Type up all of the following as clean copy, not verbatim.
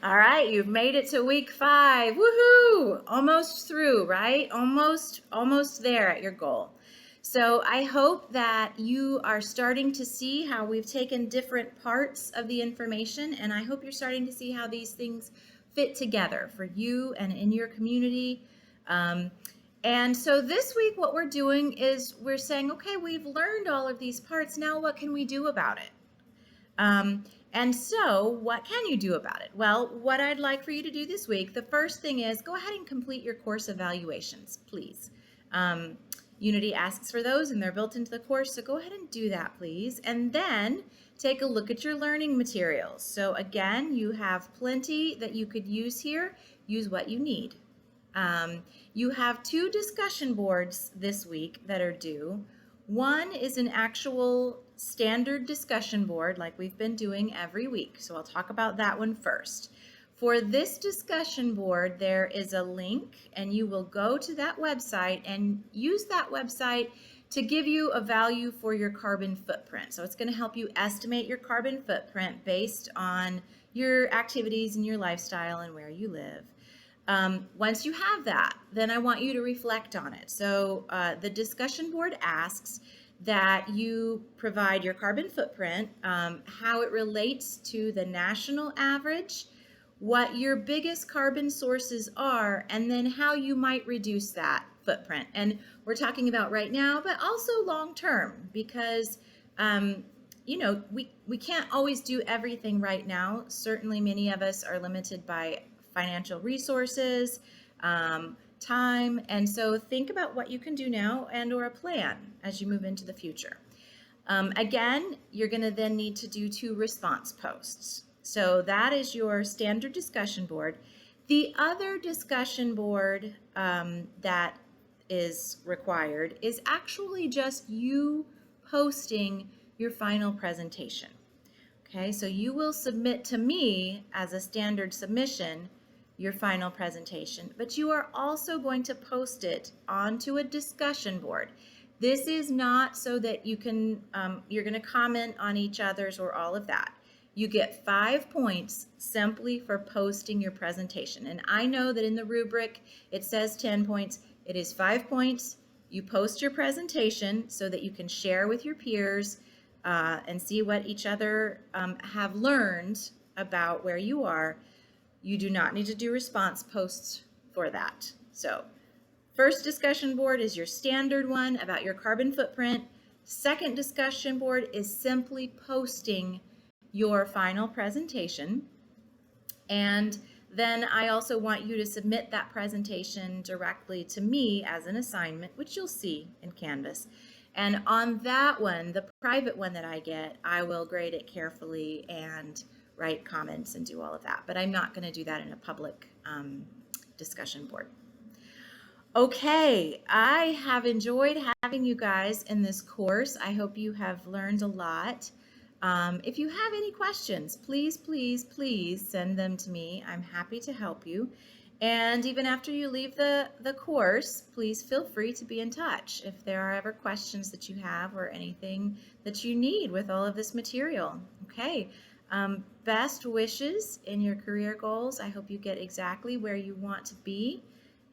All right, you've made it to week 5. Woohoo! Almost through, right? Almost there at your goal. So I hope that you are starting to see how we've taken different parts of the information, and I hope you're starting to see how these things fit together for you and in your community. And so this week, what we're doing is we're saying, okay, we've learned all of these parts. Now, what can we do about it? And so, what can you do about it? Well, what I'd like for you to do this week, the first thing is go ahead and complete your course evaluations, please. Unity asks for those and they're built into the course, so go ahead and do that, please. And then take a look at your learning materials. So again, you have plenty that you could use here. Use what you need. You have 2 discussion boards this week that are due. One is an actual standard discussion board like we've been doing every week. So I'll talk about that one first. For this discussion board, there is a link and you will go to that website and use that website to give you a value for your carbon footprint. So it's going to help you estimate your carbon footprint based on your activities and your lifestyle and where you live. Once you have that, then I want you to reflect on it. So the discussion board asks that you provide your carbon footprint, how it relates to the national average, what your biggest carbon sources are, and then how you might reduce that footprint. And we're talking about right now, but also long term, because we can't always do everything right now. Certainly many of us are limited by financial resources, time, and so think about what you can do now and or a plan as you move into the future. Again, you're going to then need to do 2 response posts. So that is your standard discussion board. The other discussion board that is required is actually just you posting your final presentation. Okay, so you will submit to me as a standard submission your final presentation, but you are also going to post it onto a discussion board. This is not so that you can, you're going to comment on each other's or all of that. You get 5 points simply for posting your presentation. And I know that in the rubric it says 10 points. It is 5 points. You post your presentation so that you can share with your peers and see what each other have learned about where you are. You do not need to do response posts for that. So first discussion board is your standard one about your carbon footprint. Second discussion board is simply posting your final presentation. And then I also want you to submit that presentation directly to me as an assignment, which you'll see in Canvas. And on that one, the private one that I get, I will grade it carefully and write comments and do all of that. But I'm not going to do that in a public discussion board. Okay, I have enjoyed having you guys in this course. I hope you have learned a lot. If you have any questions, please, please, please send them to me. I'm happy to help you. And even after you leave the course, please feel free to be in touch if there are ever questions that you have or anything that you need with all of this material. Okay, best wishes in your career goals. I hope you get exactly where you want to be.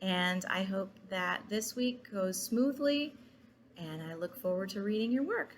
And I hope that this week goes smoothly. And I look forward to reading your work.